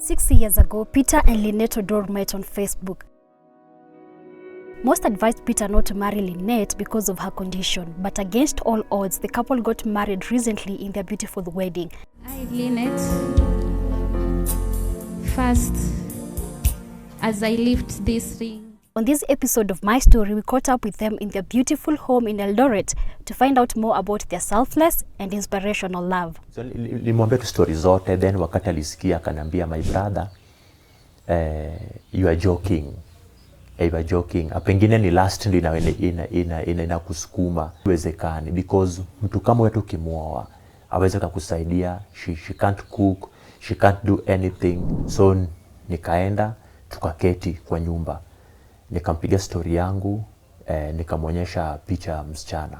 6 years ago, Peter and Lynette Odor met on Facebook. Most advised Peter not to marry Lynette because of her condition, but against all odds, the couple got married recently in their beautiful wedding. I, Lynette, first, as I lift this ring. On this episode of My Story, we caught up with them in their beautiful home in Eldoret to find out more about their selfless and inspirational love. So nilimwambia tu story zote, then wakati alisikia akanambia, my brother, you are joking. You are joking. Pengine ni last ndio inakusukuma. Iwezekani because mtu kama wewe ukimuoa aweze kukusaidia, she can't cook, she can't do anything. So nikaenda tukaketi kwa nyumba. Nikampiga story yangu, nikamwonyesha picha ya msichana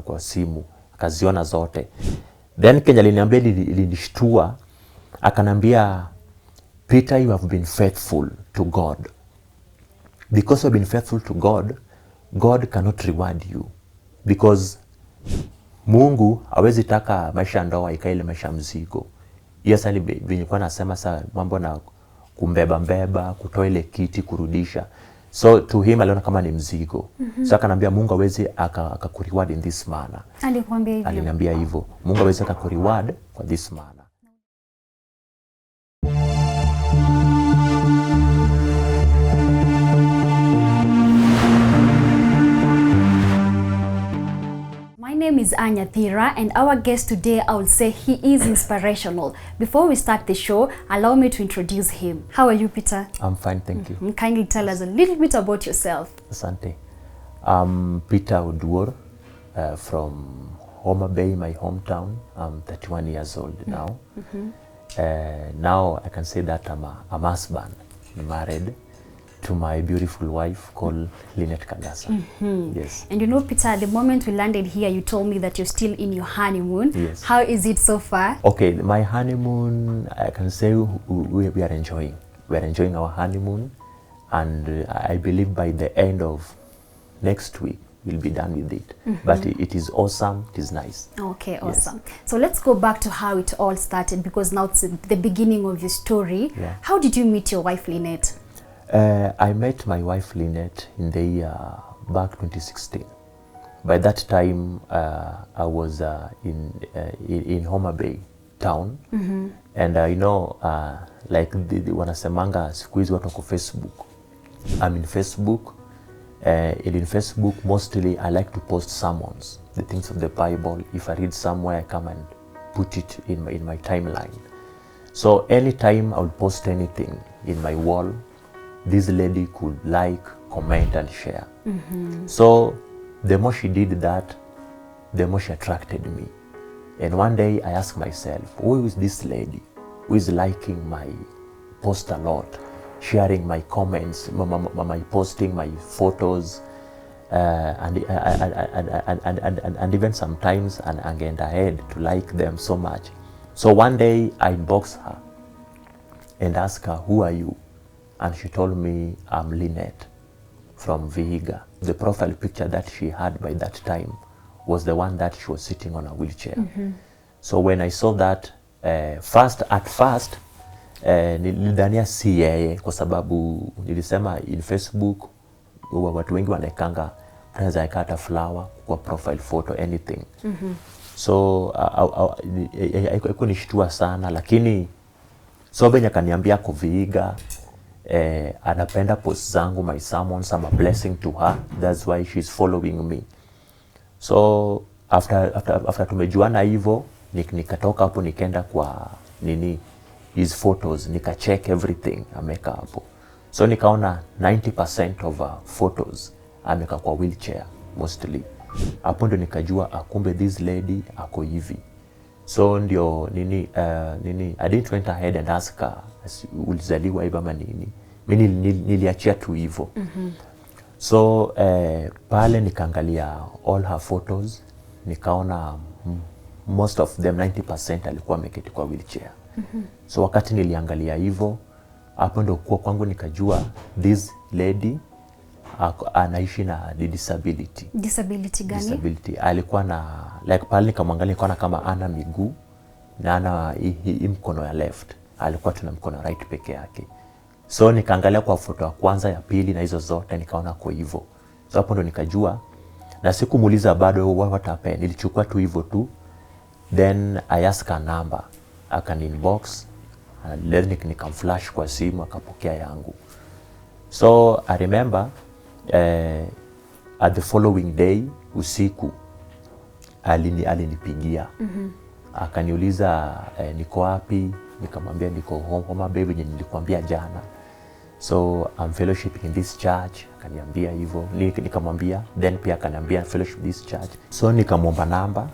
kwa simu, akaziona zote. Then Kenya aliniambia, ilinishtua, akanambia, Peter, you have been faithful to God. Because you have been faithful to God, God cannot reward you. Because Mungu hawezi taka maisha ndoa ikaile maisha mzigo. Yes, nilikuwa nasema saa mambo na kumbeba, kutoa ile kiti, kurudisha. So to him aliona kama ni mzigo. So akanambia Mungu hawezi akakureward in this manner. Alikwambia hivyo? Aliniambia hivyo. Mungu hawezi akakureward kwa this manner. My name is Ann Nyathira, and our guest today, I would say he is inspirational. Before we start the show, allow me to introduce him. How are you, Peter? I'm fine, thank you. Kindly tell us a little bit about yourself. Asante. I'm Peter Odor from Homa Bay, my hometown. I'm 31 years old now. Now I can say that I'm a husband, married to my beautiful wife called Lynette Kagasa. Yes. And you know, Peter, the moment we landed here, you told me that you're still in your honeymoon. Yes. How is it so far? Okay, my honeymoon, I can say we are enjoying. We are enjoying our honeymoon, and I believe by the end of next week, we'll be done with it. But it is awesome, it is nice. Okay, awesome. Yes. So let's go back to how it all started, because now it's the beginning of your story. Yeah. How did you meet your wife, Lynette? I met my wife Lynette in the year back 2016. By that time, I was in Homa Bay town, and you know, like wanasemanga siku hizi watu wako Facebook. I'm in Facebook. In Facebook, mostly I like to post sermons, the things of the Bible. If I read somewhere, I come and put it in my timeline. So anytime I would post anything in my wall, this lady could like, comment, and share. So the more she did that, the more she attracted me. And one day I asked myself, who is this lady who is liking my post a lot, sharing my comments, my posting, my photos, and even sometimes and get ahead to like them so much. So one day I inboxed her and asked her, who are you? And she told me, I'm Lynette from Vihiga. The profile picture that she had by that time was the one that she was sitting on a wheelchair. So when I saw that, at first, nilidhania si yeye kwa sababu nilisema in Facebook watu wengi wanaekanga tunaweza ikata flower kwa profile photo, anything. So haikunishitua sana, lakini so venye akaniambia ako Vihiga, anapenda post zangu, my sermons, I'm a blessing to her. That's why she's following me. So after tumejuana hivyo, nikatoka hapo nikaenda kwa his photos, nika-check everything ameka hapo. So nikaona 90% of photos ameka kwa wheelchair mostly. Hapo ndo nikajua akumbe this lady ako hivi. So ndio I didn't went ahead and ask her, ulizaliwa hivi ama nini. Mimi niliachia tu hivyo. So pale nikaangalia all her photos, nikaona most of them 90% alikuwa ameketi kwa wheelchair. So wakati niliangalia hivyo, hapo ndo kwa kwangu nikajua this lady anaishi na disability. Disability gani? Disability. Alikuwa na like pale nikamwangalia nikaona kama ana miguu na ana hii mkono ya left. alikuwa tuna mkono right peke yake. So nikaangalia kwa foto ya kwanza, ya pili na hizo zote nikaona kwa hivyo. So hapo ndo nikajua, na sikumuuliza bado what happened, nilichukua tu hivyo tu. Then I asked a number, akani inbox, then nikamflash kwa simu, akapokea yangu. So I remember at the following day usiku alinipigia. Akaniuliza niko wapi, nikamwambia niko Homa Bay venye nilikwambia jana. So I'm fellowship in this church, akaniambia hivyo. Nikamwambia, then pia akaniambia fellowship this church. So nikamwomba namba,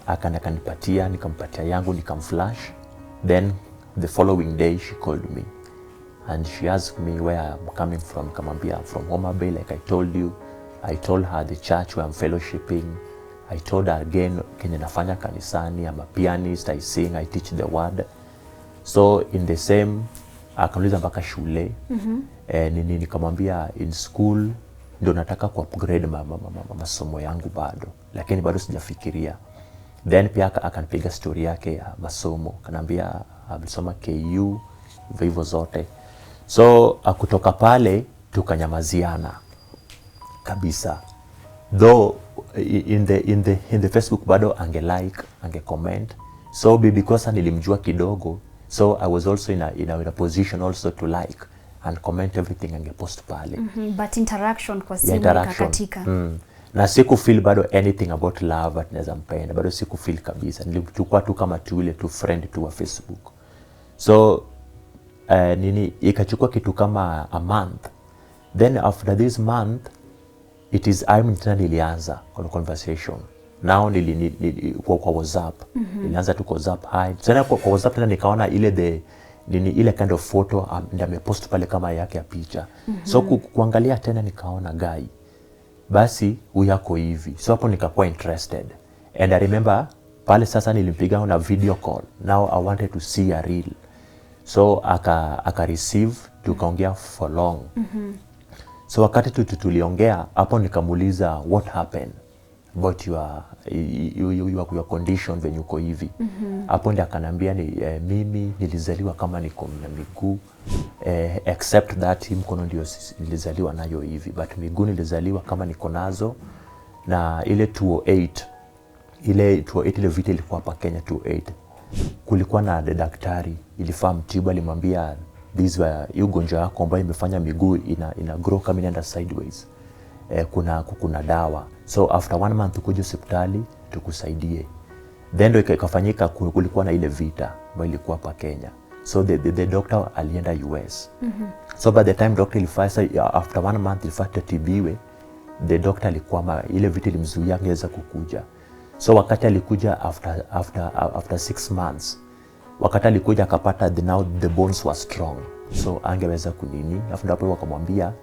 akanipatia, nikampatia yangu, nikamflash. Then the following day she called me and she asked me where I'm coming from. Nikamwambia I'm from Homa Bay like I told you. I told her the church where I'm fellowshipping. I told her again kenye nafanya kanisani, I'm a pianist, I sing, I teach the word. So in the same, akaniuliza mpaka shule. Nikamwambia in school ndio nataka ku upgrade masomo yangu bado, lakini bado sijafikiria. Then pia akanipiga story yake ya masomo, kanambia alisoma KU hivyo zote. So kutoka pale tukanyamaziana kabisa. Though in the Facebook bado ange comment. So because nilimjua kidogo, so I was also in a position also to like and comment everything ange post pale. But interaction kwa simu ikakatika. Na siku feel bado anything about love at naweza mpenda, bado siku feel kabisa. Nilichukua tu kama tu friend tu wa Facebook. So ikachukua kitu kama a month. Then after this month it is tena nilianza conversation. Now kwa WhatsApp. Nilianza tu kwa WhatsApp hi. Tena kwa WhatsApp tena nikaona ile kind of photo ndio amepost pale kama yake ya picha. So kuangalia tena nikaona guy. Basi huyu yako hivi. So hapo nikakuwa interested. And I remember pale sasa nilimpiga na video call. Now I wanted to see a real. So aka receive, tukaongea for long. So wakati tuliongea hapo nikamuuliza what happened about your condition when uko hivi. Hapo ndio akanambia mimi nilizaliwa kama niko na miguu except that mkono ndio nilizaliwa nayo hivi, but miguu nilizaliwa kama niko nazo. Na ile 208 ile vita ilikuwa hapa Kenya 208. Kulikuwa na daktari ilifaa mtibu, alimwambia these were ugonjwa yako ambayo imefanya miguu ina grow kama inaenda sideways. Kuna dawa. So after 1 month kuja hospitali tukusaidie. Then ndio ikafanyika, kulikuwa na ile vita ambayo ilikuwa hapa Kenya. So the doctor alienda US. So by the time doctor ilifasa after 1 month ilifata tibiwe, the doctor alikuwa ile vita ilimzuia angeweza kukuja. So wakati alikuja after 6 months, wakati alikuja akapata now the bones were strong, so angeweza kunini. Afu ndipo wakamwambia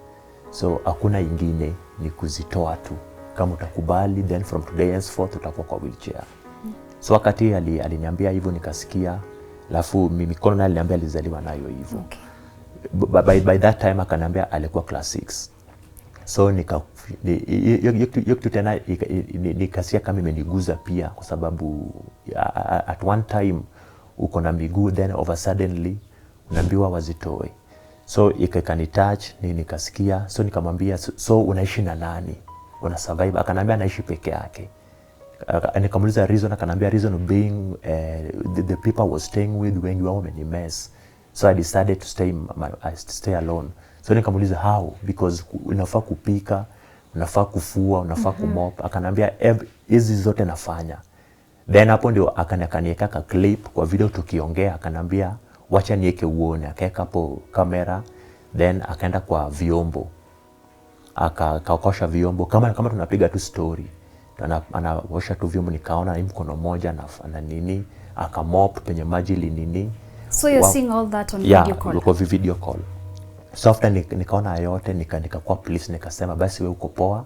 so hakuna ingine ni kuzitoa tu, kama utakubali then from today henceforth utakuwa kwa wheelchair. So wakati aliniambia hivyo nikasikia, alafu mikono naye aliniambia alizaliwa nayo hivyo. By that time akaniambia alikuwa class 6. So yokitu tena nikasikia kama imeniguza pia, kwa sababu at one time uko na miguu then over suddenly unaambiwa wazitoe. So ikanitouch nikasikia. So nikamwambia so unaishi na nani, una survive? Akanambia anaishi peke yake. Nikamuuliza reason, akanambia reason being the people I was staying with when you were in mess. So I decided to stay alone. So nikamuuliza how, because unafaa kupika, unafaa kufua, unafaa kumop. Akanambia hizi zote nafanya. Then hapo ndio akaniweka ka clip kwa video tukiongea, akanambia wacha niweke uone. Akaweka hapo kamera, then akaenda kwa vyombo, akaokosha vyombo kama tunapiga tu story. Anaosha tu vyombo, nikaona ni mkono moja na nini, akamop penye maji nini. So you're seeing all that on video call? Yeah, kwa video call. So after nikaona yote nikakuwa please, nikasema basi wewe uko poa,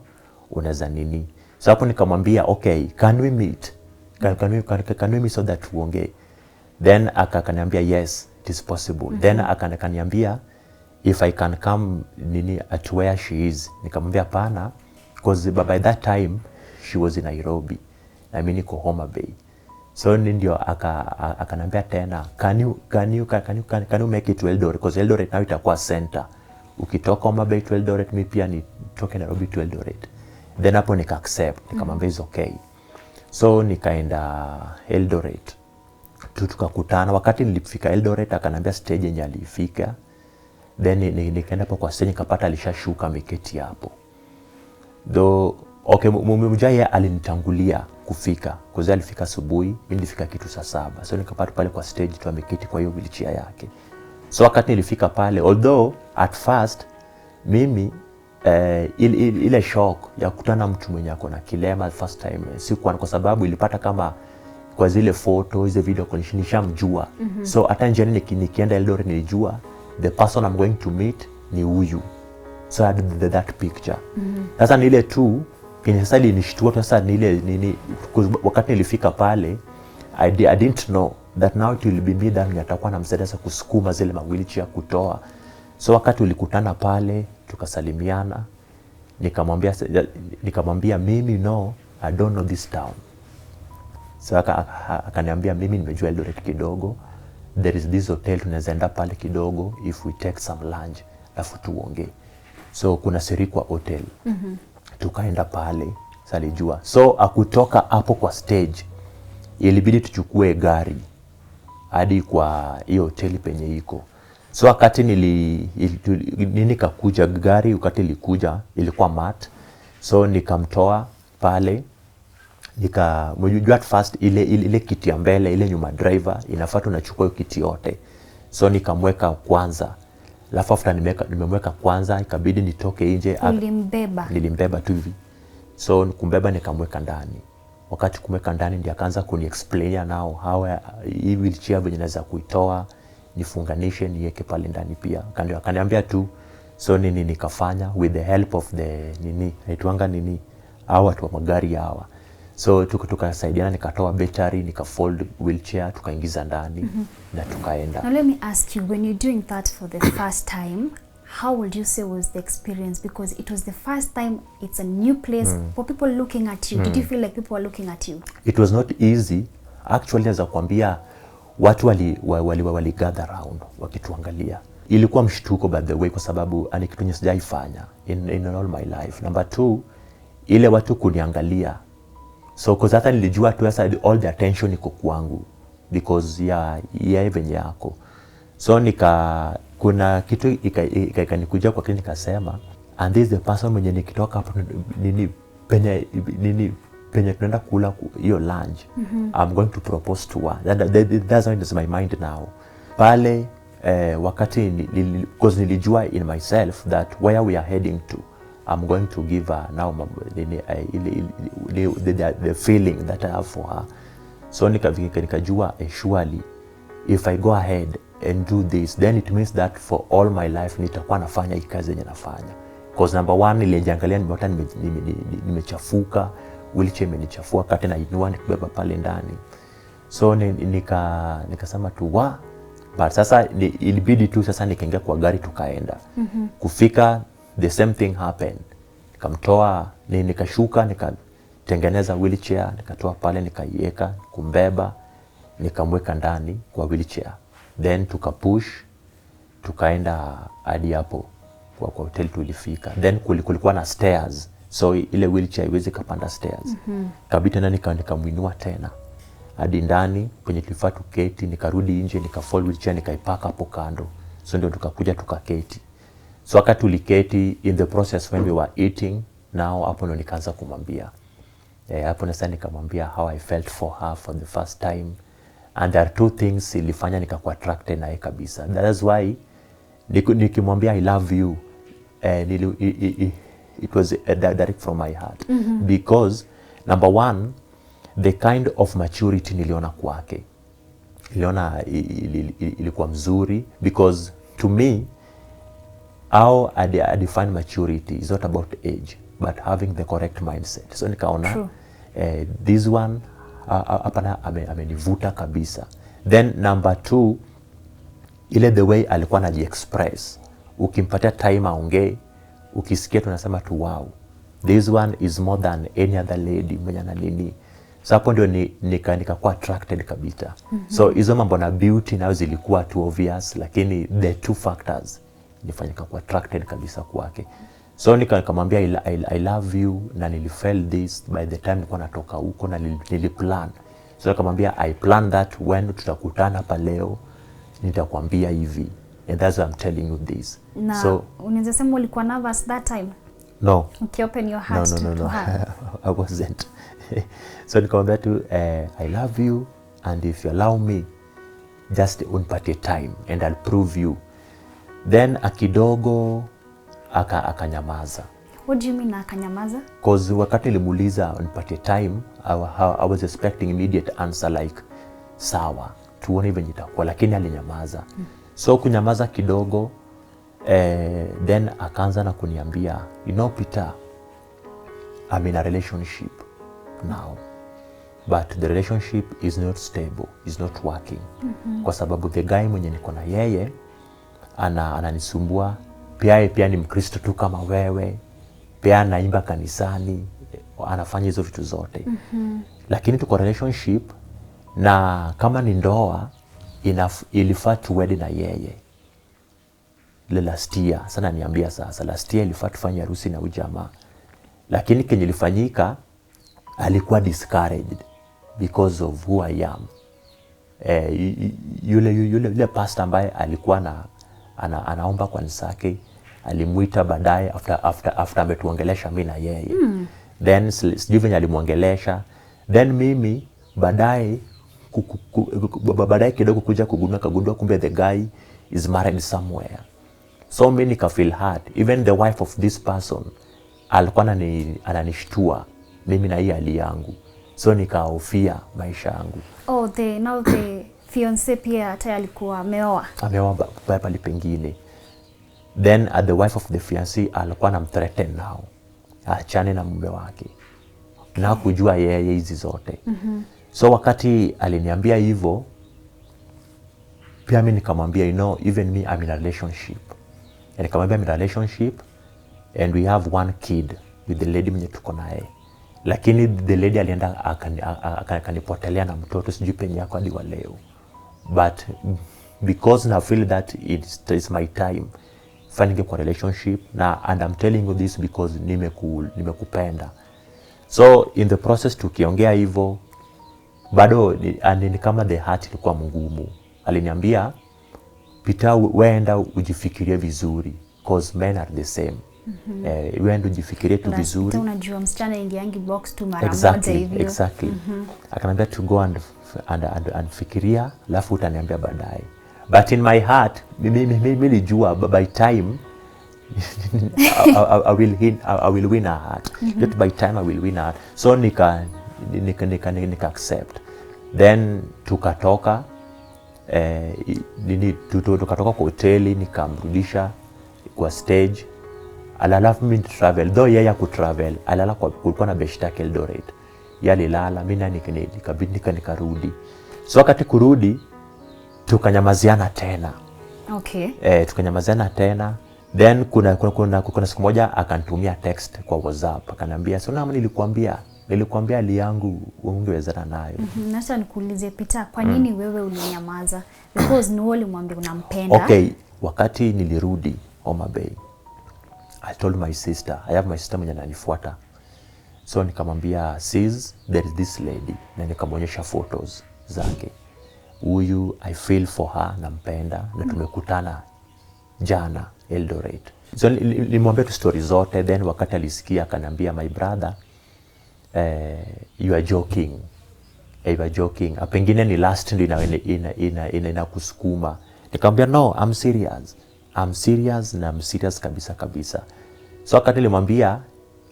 unaweza nini. So hapo nikamwambia okay, can we meet? Can we meet so that tuongee? Then akaniambia yes, it is possible. Then akaniambia if I can come nini at where she is. Nikamwambia hapana, because by that time she was in Nairobi. I mean niko Homa Bay. So ndio akanambia tena, can you make it to Eldoret, because Eldoret now itakuwa center. Ukitoka Homa Bay to Eldoret, mi pia nitoke Nairobi to Eldoret. Then hapo nika accept, nikamwambia is okay. So nikaenda Eldoret. Tukakutana. Wakati nilifika Eldoret akanambia stage yenye alifika. Then nikaenda hapo kwa stage nikapata alishashuka miketi hapo. Though okay, mmoja alinitangulia kufika. Kwa alifika asubuhi, mimi nilifika kitu saa 7. So nikapata pale kwa stage tu ameketi kwa hiyo wheelchair yake. So wakati nilifika pale, although at first mimi ile shock ya kukutana mtu mwenye ako na kilema first time sikuwa, kwa sababu ilipata kama kwa zile photo hizo video nishamjua. So hata njiani nikienda Eldoret nilijua the person I'm going to meet ni huyu. So I had that picture. Sasa ni ile tu kwenye sasa ilinishtua sasa ni ile nini, wakati nilifika pale I didn't know that now it will be me that nitakuwa namsaidia kusukuma zile wheelchair kutoa. So wakati ulikutana pale tukasalimiana, nikamwambia mimi no, I don't know this town. So akaniambia mimi nimejua Eldoret kidogo, there is this hotel tunaweza enda pale kidogo if we take some lunch alafu tuongee. So kuna Sirikwa hotel. Tukaenda pale, salijua. So akutoka hapo kwa stage ilibidi tuchukue gari hadi kwa hiyo hoteli penye iko. So wakati nikakuja gari, wakati ilikuja ilikuwa mat. So nikamtoa pale, mjua at first ile kiti ya mbele, ile nyuma driver inafaa tunachukua kiti yote. So nikamweka kwanza. Alafu after nimemweka kwanza ikabidi nitoke nje. Nilimbeba tu hivi. So kumbeba nikamweka ndani. Wakati kumweka ndani ndiye akaanza kuniexplainia nao how hii wheelchair venye naweza kuitoa, nifunganishe niweke pale ndani pia. Akaniambia tu. So nikafanya with the help of the naitwanga hawa watu wa magari hawa. So tukasaidiana, nikatoa battery, nikafold wheelchair, tukaingiza ndani na tukaenda. Now let me ask you, when you're doing that for the first time, how would you say was the experience? Because it was the first time, it's a new place for people looking at you. Did you feel like people were looking at you? It was not easy. Actually, naweza kuambia watu wali gather around wakituangalia. Ilikuwa mshtuko by the way, kwa sababu ani kitu sijaifanya in all my life. Number 2, ile watu kuniangalia. So kwa hata nilijua tu sasa all the attention iko kwangu because ya venye yako. So kuna kitu ikanikuja kwa kile nikasema, and this is the person mwenye nikitoka hapo penye tunaenda kula hiyo lunch, I'm going to propose to her. That's what is my mind now. Pale wakati because nilijua in myself that where we are heading to, I'm going to give her now the feeling that I have for her. So nikajua surely if I go ahead and do this, then it means that for all my life nitakuwa nafanya hii kazi yenye nafanya. Because number 1, niliangalia nimeota nimechafuka, wheelchair imenichafua kati na inua nikibeba pale ndani. So nikasema tu but sasa ilibidi tu sasa nikaingia kwa gari tukaenda. Kufika the same thing happened. Nikamtoa, nikashuka, nikatengeneza wheelchair, nikatoa pale, nikaiweka, kumbeba, nikamweka ndani kwa wheelchair. Then tukapush, tukaenda hadi hapo kwa hotel tulifika. Then kulikuwa na stairs. So ile wheelchair iweze kupanda stairs. Kabidi tena nikamuinua tena hadi ndani kwenye tulifaa tuketi, nikarudi nje, nikafold wheelchair, nikaipaka hapo kando. So ndio tukakuja tukaketi. So wakati tuliketi, in the process when we were eating, now hapo ndo nikaanza kumwambia. Hapo nasa nikamwambia how I felt for her for the first time. And there are 2 things ilifanya nikakuwa attracted naye kabisa. That is why nikimwambia I love you, it was direct from my heart. Because number 1, the kind of maturity niliona kwake. Niliona ilikuwa mzuri, because to me how I define maturity is not about age but having the correct mindset. So nikaona this one hapana amenivuta kabisa. Then number 2, ile the way alikuwa anajiexpress. Ukimpatia time aongee, ukisikia tunasema tu wow, this one is more than any other lady mwenye na nini. So hapo ndio nikakuwa attracted kabisa. So hizo mambo na beauty nayo zilikuwa too obvious, lakini the two factors nifanyika kuwa attracted kabisa kwake. So nikamwambia I love you, na nilifeel this by the time nilikuwa natoka huko, na niliplan. So nikamwambia I plan that when tutakutana hapa leo nitakwambia hivi, and that's why I'm telling you this. Na so unaweza sema ulikuwa nervous that time? No. Okay, open your heart to her. I wasn't. So nikamwambia tu I love you, and if you allow me just unipatie time and I'll prove you. Then akidogo akanyamaza. What do you mean akanyamaza? Because wakati nilimuuliza unipatie time, I was expecting immediate answer like sawa, tuone venye itakuwa, lakini alinyamaza. So kunyamaza kidogo, then akaanza na kuniambia, you know Peter, I'm in a relationship now, but the relationship is not stable, is not working. Kwa sababu the guy mwenye niko na yeye ananisumbua, pia ni Mkristo tu kama wewe, pia anaimba kanisani, anafanya hizo vitu zote. Lakini tuko relationship, na kama ni ndoa ilifaa tuwede na yeye last year. Sana niambia sasa, last year ilifaa tufanye harusi na ujamaa, lakini kenye ilifanyika alikuwa because of who I am. Yule pastor ambaye alikuwa anaomba kwa nisake, alimuita baadaye after ametuongelesha mimi na yeye. Then sijui venye alimuongelesha, then mimi baadaye kidogo kuja kugundua kumbe the guy is married somewhere. So mimi nika feel hurt. Even the wife of this person alikuwa ananishtua mimi na hii hali yangu. So nikahofia maisha yangu. Oh, now the fiancé pia hata alikuwa ameoa pale pengine. Then the wife of the fiancé alikuwa anamthreaten now, achane na mume wake, na kujua yeye hizi zote. So wakati aliniambia hivyo, pia mimi nikamwambia, you know, even me I'm in a relationship. And nikamwambia I'm in a relationship and we have one kid with the lady mwenye tuko naye. Lakini the lady alienda akanipotelea na mtoto, sijui penye yako hadi wa leo. But because I feel that it's my time finding a relationship, and I'm telling you this because nimekupenda. So in the process tukiongea hivyo, bado ni kama the heart ilikuwa mgumu. Aliniambia, Peter, weenda ujifikirie vizuri, because men are the same. Weenda ujifikirie tu vizuri. Peter, unajua msichana ingiangi box tu mara moja hivyo. Exactly. Akaniambia to go and fikiria, alafu utaniambia baadaye. But in my heart, mimi nilijua by time I will win her heart. Just by time I will win her heart. So nika accept. Then tukatoka tukatoka kwa hoteli, nikamrudisha kwa stage. Alafu mimi travel, though yeye hakutravel, alala kulikuwa na beshta Eldoret. Yale lala, mimi nikabidi nikarudi. So wakati kurudi tukanyamaziana tena. Okay. Tukanyamaziana tena. Then kuna siku moja akanitumia text kwa WhatsApp, akaniambia, so na nilikwambia hali yangu ungewezana nayo. Nasha nikuulize Peter, kwa nini wewe ulinyamaza? Because ni wewe ulimwambia unampenda. Okay, wakati nilirudi Homa Bay, I told my sister, I have my sister mwenye ananifuata. So nikamwambia, sis, there is this lady, na nikamwonyesha photos zake. Huyu I feel for her, nampenda, na tumekutana jana Eldoret. So nilimwambia tu story zote, then wakati alisikia akaniambia, my brother, you are joking. You are joking. Pengine ni last ndio inakusukuma. Nikamwambia, no, I'm serious. I'm serious, na I'm serious kabisa. So wakati nilimwambia,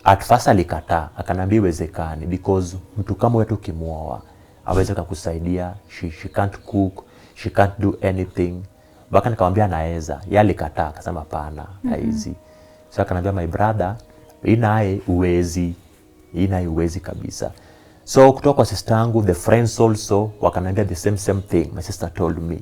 at first alikataa, akaniambia iwezekani, because mtu kama wewe ukimuoa aweze kukusaidia, she can't cook, she can't do anything. Baka nikamwambia naweza, yeye alikataa, akasema hapana, haizi. So akaniambia, my brother, inaye uwezi kabisa. So kutoka kwa sister yangu, the friends also wakaniambia the same thing my sister told me.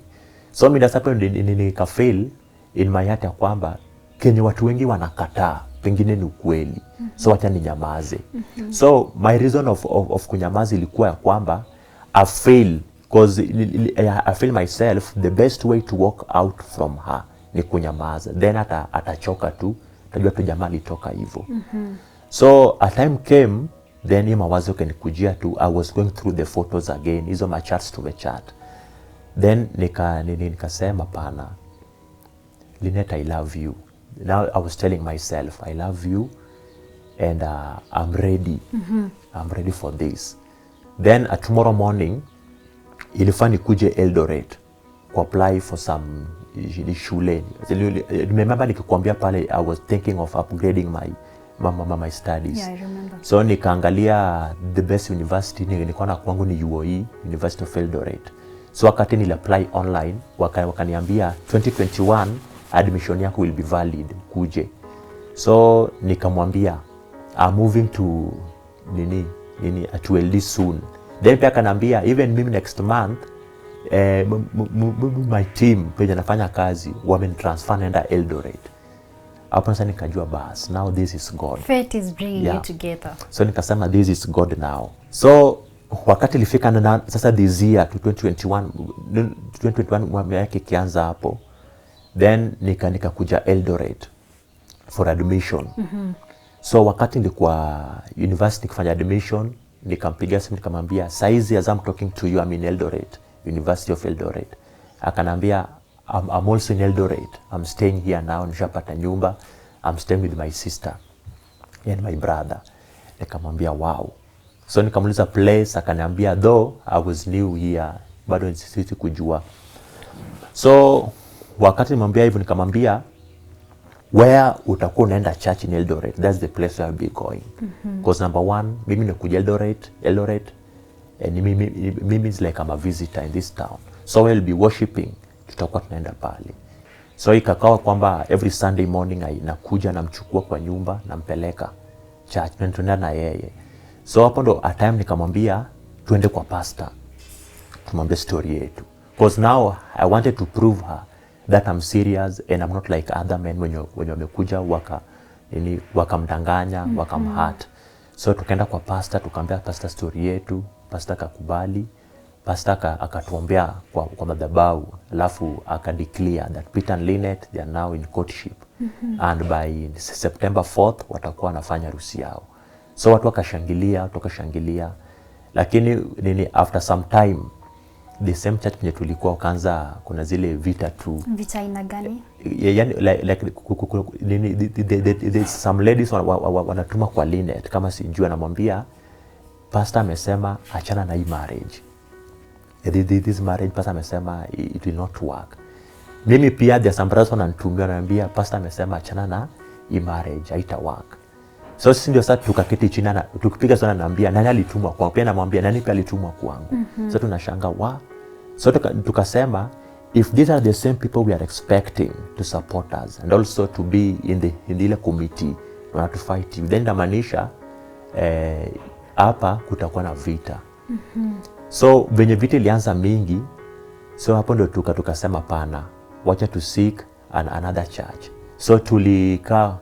So mimi that's happened nika feel in my heart ya kwamba kenye watu wengi wanakataa pengine ni ukweli. So wacha ninyamaze. So my reason of kunyamaza ilikuwa ya kwamba I feel, because I feel myself the best way to walk out from her ni kunyamaza. Then atachoka tu, tajua tu jamaa alitoka hivyo. So a time came, then hii mawazo kanikujia tu. I was going through the photos again, hizo machats tumechat. Then nikasema pana, Lynette, I love you. Now I was telling myself, I love you and I'm ready. I'm ready for this. Then tomorrow morning, ilifaa nikuje Eldoret ku apply for some shule. Remember nikikwambia pale I was thinking of upgrading my studies. Yeah, I remember. So nikaangalia the best university nilikuwa na kwangu ni UOE, University of Eldoret. So wakati niliapply online, wakaniambia 2021 admission yako will be valid kuje. So nikamwambia I'm moving to to LD soon. Then pia kanambia even mimi next month my team pia nafanya kazi wamenitransfer naenda Eldoret. Hapo sasa nikajua bas, now this is God. Fate is bringing you together. So nikasema this is God now. So wakati ilifika na sasa this year to 2021 mwaka yake kianza hapo, then nikakuja Eldoret for admission. So wakati nilikuwa university kufanya admission, nikampigia simu nikamwambia saizi as I'm talking to you I'm in Eldoret, University of Eldoret. Akanambia I'm also in Eldoret. I'm staying here now, nishapata nyumba. I'm staying with my sister and my brother. Nikamwambia wow. So nikamuuliza place, akaniambia though I was new here, bado sisi kujua. So wakati nimwambia hivyo nikamwambia where utakuwa unaenda church in Eldoret, that's the place I'll be going. Because number one, mimi nikuja Eldoret, and mimi is like I'm a visitor in this town. So we'll be worshiping, tutakuwa tunaenda pale. So ikakawa kwamba every Sunday morning nakuja namchukua kwa nyumba nampeleka church, tunaenda na yeye. So hapo ndo a time nikamwambia tuende kwa pastor, tumwambie story yetu. Because now I wanted to prove her that I'm serious and I'm not like other men when wamekuja wakamdanganya, wakamhurt. So tukaenda kwa pastor, tukaambia pastor story yetu, pastor akakubali, pastor akatuombea kwa madhabahu, alafu akadeclare that Peter and Lynette they are now in courtship. And by September 4th watakuwa wanafanya harusi yao. So watu wakashangilia, lakini after some time the same church penye tulikuwa ukaanza kuna zile vita tu. Vita aina gani? Yani like some ladies wanatuma kwa Lynette kama sijui, anamwambia pastor amesema achana na hii marriage. This marriage pastor amesema it will not work. Mimi pia there's some brothers wananitumia wananiambia pastor amesema achana na hii marriage, haita work. So sisi ndio sasa tukaketi chini na tukipiga sana, naambia nani alitumwa kwangu, pia namwambia nani pia alitumwa kwangu. So tunashanga so tukasema if these are the same people we are expecting to support us and also to be in the committee to fight you, then inamaanisha hapa kutakuwa na vita. So venye vita ilianza mingi, so hapo ndo tukasema pana, wacha to seek another church. So tulikaa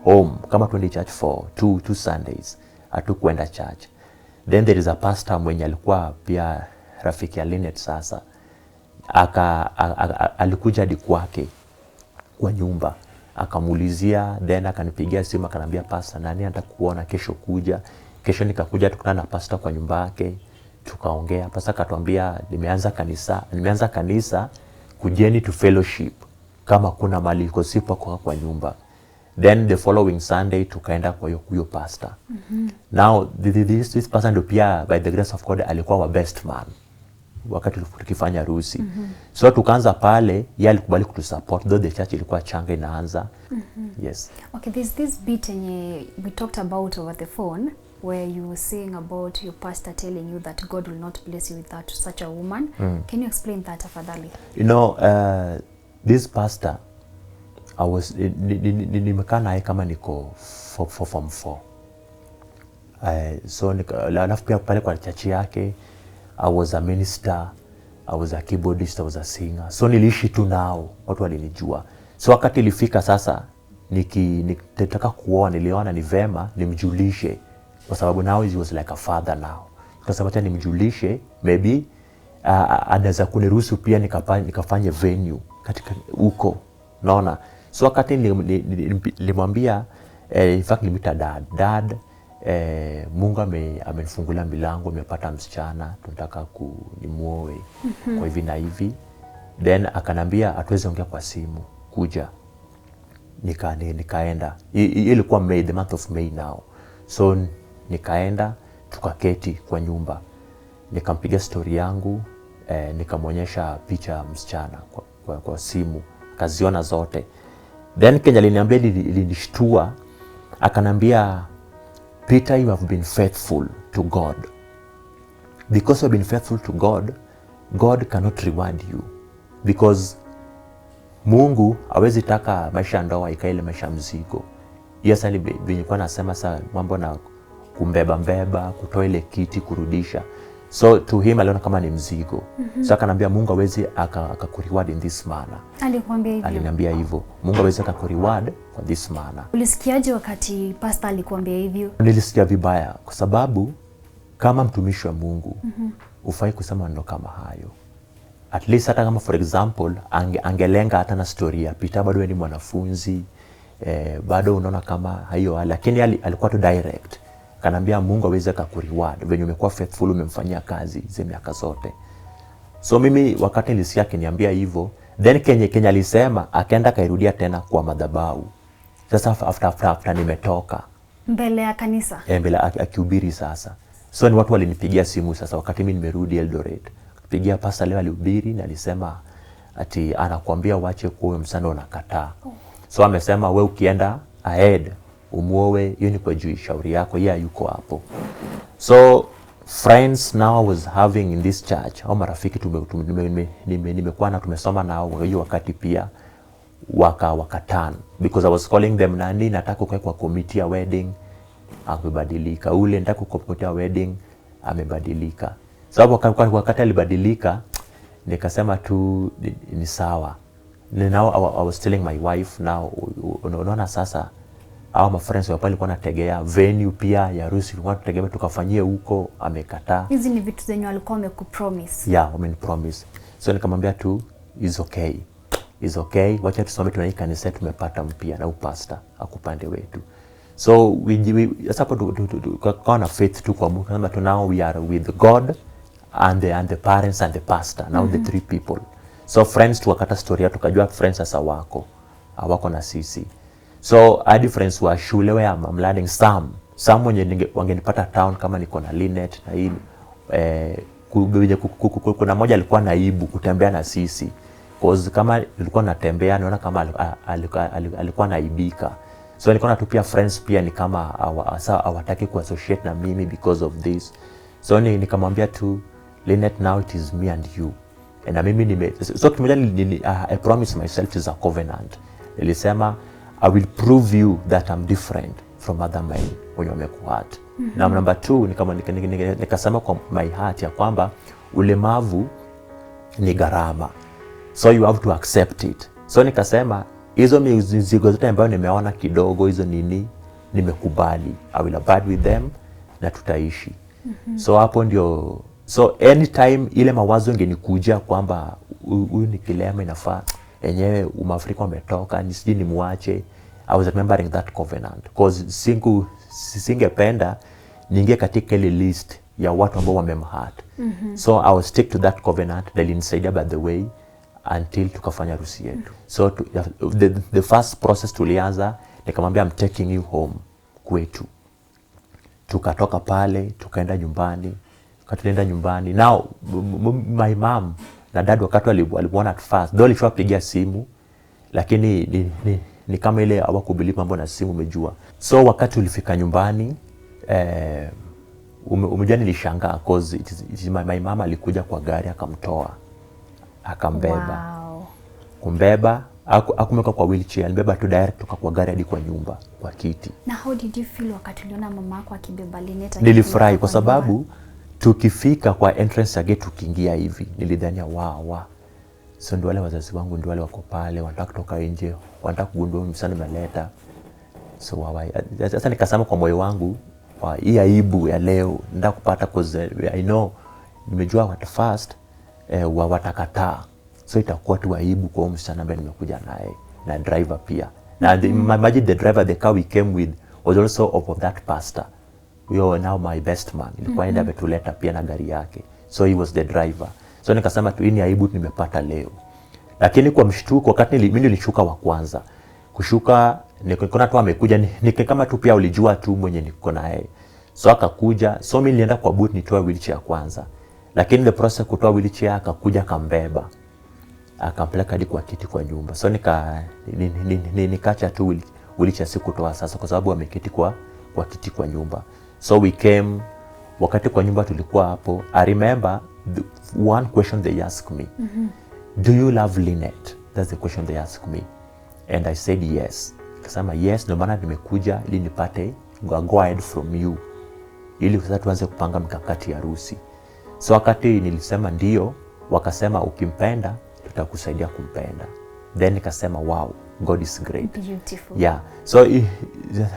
home kama tuende church for two Sundays, hatukwenda church. Then there is a pastor mwenye alikuwa pia rafiki ya Lynette. Sasa alikuja hadi kwake kwa nyumba, akamuulizia, then akanipigia simu akanambia pastor nani anataka kuona kesho kuja. Kesho nikakuja tukutana na pastor kwa nyumba yake, tukaongea. Pastor akatuambia nimeanza kanisa, kujeni to fellowship kama kuna mali iko sipo kwa nyumba. Then the following Sunday tukaenda kwa huyo pastor. Now this person ndio pia by the grace of God alikuwa our best man wakati tukifanya harusi. So tukaanza pale, yeye alikubali kutusupport though the church ilikuwa changa inaanza. Yes. Okay, there's this bit we talked about over the phone where you were saying about your pastor telling you that God will not bless you with such a woman. Can you explain that afadhali? You know, this pastor I was nimekaa naye kama niko form 4. So alafu pia pale kwa church yake I was a minister, I was a keyboardist, I was a singer. So niliishi tu nao, watu walinijua. So wakati ilifika sasa nikitaka kuoa niliona ni vema nimjulishe, kwa sababu now he was like a father now. Kwa sababu hata nimjulishe maybe anaweza kuniruhusu pia nikafanye venue katika huko, naona. So wakati nilimwambia in fact nilimwita dad, Mungu amenifungulia milango, nimepata msichana tunataka nimuoe kwa hivi na hivi. Then akanambia hatuwezi ongea kwa simu, kuja. Nikaenda. Ilikuwa May, the month of May now. So nikaenda tukaketi kwa nyumba, nikampiga story yangu, nikamwonyesha picha ya msichana kwa simu, akaziona zote. Then Kenya aliniambia, ilinishtua, akanambia, Peter, you have been faithful to God. Because you have been faithful to God, God cannot reward you. Because Mungu hawezi taka maisha ndoa ikaile maisha mzigo. Yes, nilikuwa nasema saa mambo na kumbeba, kutoa ile kiti, kurudisha. So to him aliona kama ni mzigo. So akanambia Mungu hawezi akakureward in this manner. Alikwambia hivyo? Aliniambia hivyo. Mungu hawezi akakureward for this manner. Ulisikiaje wakati pastor alikwambia hivyo? Nilisikia vibaya kwa sababu kama mtumishi wa Mungu ufai kusema maneno kama hayo. At least hata kama for example angelenga hata na story ya Peter, bado ni mwanafunzi, bado unaona kama hayo, lakini alikuwa tu direct. Kanambia Mungu aweze kukureward venye umekuwa faithful, umemfanyia kazi hizo miaka zote. So mimi wakati nilisikia akiniambia hivyo, then Kenya alisema akaenda kairudia tena kwa madhabahu. Sasa after nimetoka mbele ya kanisa, mbele akihubiri sasa. So ni watu walinipigia simu sasa wakati mimi nimerudi Eldoret. Pigia pastor leo alihubiri na alisema ati anakuambia wache kuoa msana unakataa. So amesema wewe ukienda ahead umuoe, hiyo ni kwa juu shauri yako, yeye yuko hapo. So friends now I was having in this church, au marafiki nimekuwa na tumesoma nao hiyo wakati pia wakatan, because I was calling them, nani nataka ukae kwa committee ya wedding, amebadilika. Ule nataka kwa committee ya wedding, amebadilika. Sababu wakati alibadilika nikasema tu ni sawa. Now I was telling my wife now, unaona sasa au my friends wapali walikuwa nategea venue pia ya harusi, tulikuwa tutegemea tukafanyie huko, amekataa. Hizi ni vitu zenye walikuwa wamekupromise. Yeah, wamenipromise. So nikamwambia tu is okay. Is okay. Wacha tusome tuna kanisa tumepata mpya na upasta akupande wetu. So we kwa na faith tu kwa Mungu, kama tu now we are with God and the parents and the pastor, now the three people. So friends tukakata story ya tukajua friends sasa wako na sisi. So hadi friends wa shule where I'm learning some wenye wangenipata town kama niko na Linet na hii kuna moja alikuwa naibu kutembea na sisi, cause kama nilikuwa natembea naona kama alikuwa naibika. So nilikuwa natupia friends pia ni kama hawataki kuassociate na mimi because of this. So nikamwambia tu Linet, now it is me and you. Na mimi so kimoja I promise myself is a covenant. Nilisema I will prove you that I'm different from other men when you make what. Na number 2 nikasema kwa my heart ya kwamba ulemavu ni gharama. So you have to accept it. So nikasema hizo mizigo zote ambayo nimeona kidogo hizo nimekubali. I will abide with them na tutaishi. So hapo ndio, so anytime ile mawazo ingenikuja kwamba huyu ni kilema inafaa enyewe Umafrika umetoka nisije nimuache, I was remembering that covenant, because singependa ninge katika ile list ya watu ambao wamemhurt. So I will stick to that covenant that ilinisaidia by the way until tukafanya harusi yetu. So the first process tulianza, nikamwambia I'm taking you home kwetu. Tukatoka pale tukaenda nyumbani. Tukaenda nyumbani. Now my mom na dad wakati walimuona at first, though alipigia simu lakini ni kama ile hawakubelieve mambo na simu, umejua. So wakati ulifika nyumbani umejua nilishangaa cause my mama alikuja kwa gari akamtoa akambeba. Wow. Kumbeba akumweka kwa wheelchair, alibeba tu direct kutoka kwa gari hadi kwa nyumba kwa kiti. Na how did you feel wakati uliona mama yako akibeba Linet? Nilifurahi kwa sababu tukifika kwa entrance ya gate tukiingia hivi nilidhania wow. So ndio wale wazazi wangu ndio wale wako pale, wanataka kutoka nje, wanataka kugundua msana nimeleta. So sasa nikasema kwa moyo wangu, hii aibu ya leo nenda kupata cause I know nimejua at first watakataa. So itakuwa tu aibu kwa msana ambaye nimekuja naye na driver pia. And imagine the driver, the car we came with was also of that pastor. We are now my best man. Ilikuwa enda betuleta pia na gari yake. So he was the driver. So nikasema tu hii aibu nimepata leo. Lakini kwa mshtuko wakati mimi nilishuka wa kwanza. Kushuka nikaona tu amekuja ni kama tu pia ulijua tu mwenye niko naye. So akakuja, so mimi nilienda kwa boot nitoa wheelchair kwanza. Lakini the process kutoa wheelchair akakuja kambeba. Akampeleka hadi kwa kiti kwa nyumba. So nikacha tu wheelchair sikutoa sasa kwa sababu ameketi kwa kiti kwa nyumba. So we came, wakati kwa nyumba tulikuwa hapo, I remember one question they asked me. Do you love Lynette? That's the question they asked me. And I said yes. Kasema yes, ndio maana nimekuja ili nipate go ahead from you. Ili sasa tuanze kupanga mikakati ya harusi. So wakati nilisema ndio, wakasema ukimpenda tutakusaidia kumpenda. Then nikasema wow, God is great. Beautiful. Yeah. So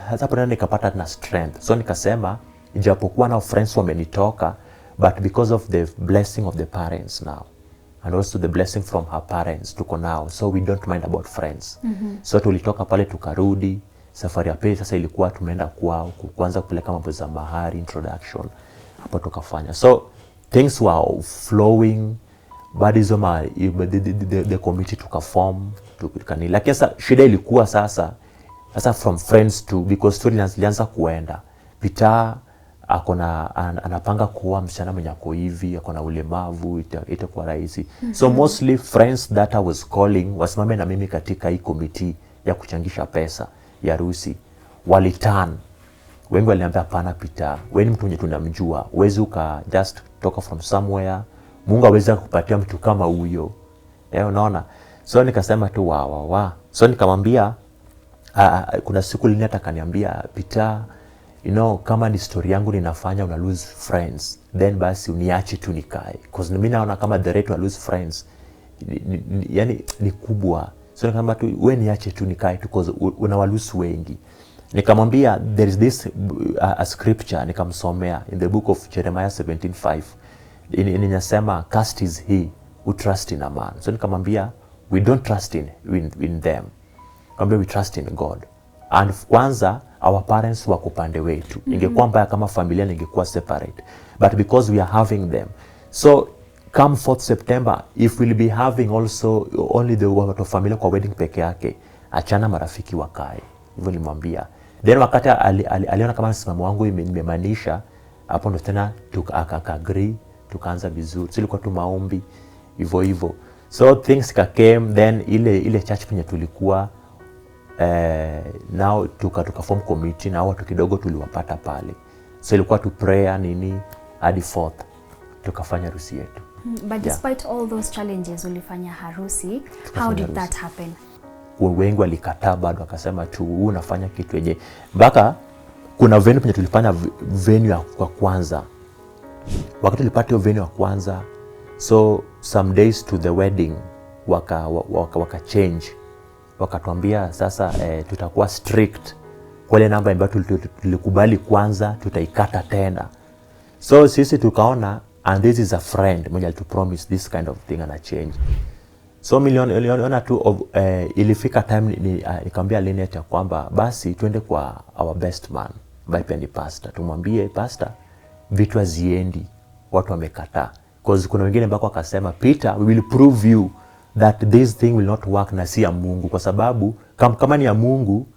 hata hapo nikapata na strength. So nikasema ijapokuwa na friends wamenitoka, but because of the blessing of the parents now and also the blessing from her parents tuko now, so we don't mind about friends. So tulitoka pale tukarudi, safari ya pili sasa ilikuwa tumeenda kwao kuanza kupeleka mambo za mahari, introduction hapo tukafanya. So things were flowing, but the committee tukaform tukani. Lakini sasa shida ilikuwa sasa from friends to, because story zilianza kuenda. Peter anapanga kuoa msichana mwenye ako hivi, akona ulemavu, itakuwa rahisi. So mostly friends that I was calling wasimame na mimi katika hii committee ya kuchangisha pesa ya harusi. Waliturn. Wengi waliniambia hapana Peter, wewe ni mtu mwenye tunamjua. Uwezi uka just toka from somewhere. Mungu aweza kukupatia mtu kama huyo. Unaona? So nikasema tu So nikamwambia kuna siku Lynette akaniambia Peter, you know, kama ni story yangu ninafanya una lose friends, then basi uniache tu nikae. Because mimi naona kama the rate to lose friends yani ni kubwa. So nikamwambia tu wewe niache tu nikae tu because unawalusu wengi. Nikamwambia there is this a scripture nikamsomea in the book of Jeremiah 17:5. Inasema cast is he who trust in a man. So nikamwambia we don't trust in them. We trust in God. And kwanza our parents wako pande wetu. Ingekuwa mbaya kama familia ingekuwa separate. But because we are having them. So come 4th September, if we'll be having also only the watu familia kwa wedding peke yake, achana marafiki wakae. Hivyo nilimwambia. Then wakati aliona kama msimamo wangu imemaanisha, hapo ndo tena aka-agree, tukaanza vizuri. So ilikuwa tu maombi hivyo. So things came, then ile church penye tulikuwa now tuka form committee na watu kidogo tuliwapata pale. So ilikuwa tu prayer nini hadi 4th tukafanya harusi yetu. But despite all those challenges ulifanya harusi, how did that happen? Wengi walikataa bado, akasema tu unafanya kitu yenye mpaka kuna venue penye tulifanya venue ya kwanza. Wakati tulipata hiyo venue ya kwanza, so some days to the wedding waka change, wakatuambia sasa tutakuwa strict kwa ile namba ambayo tulikubali kwanza tutaikata tena. So sisi tukaona, and this is a friend mwenye alitupromise this kind of thing and a change. So miliona tu ilifika time nikamwambia Lynette ya kwamba basi twende kwa our best man by Penny Pastor. Tumwambie pastor vitu haziendi, watu wamekataa. Because kuna wengine ambao wakasema Peter, we will prove you that this thing will not work na si ya Mungu, kwa sababu kama ni ya Mungu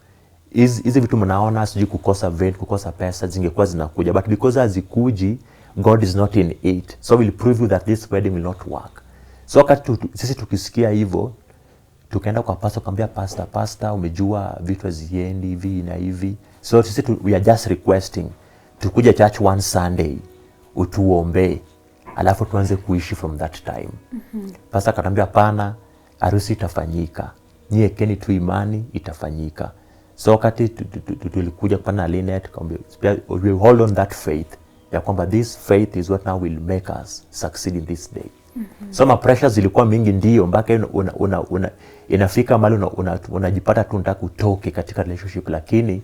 hizi vitu mnaona siji kukosa vent, kukosa pesa zingekuwa zinakuja, but because hazikuji God is not in it. So we'll prove you that this wedding will not work. So wakati sisi tukisikia hivyo tukaenda kwa pastor kumwambia pastor umejua vitu haziendi hivi na hivi. So sisi we are just requesting tukuje church one Sunday utuombe alafu tuanze kuishi from that time. Pastor akatambia pana, harusi itafanyika, nyie keni tu imani itafanyika. So wakati tulikuja pana Lynette we hold on that faith ya kwamba this faith is what now will make us succeed in this day. So ma pressures zilikuwa mingi, ndio mpaka inafika mahali unajipata tu unataka utoke katika relationship, lakini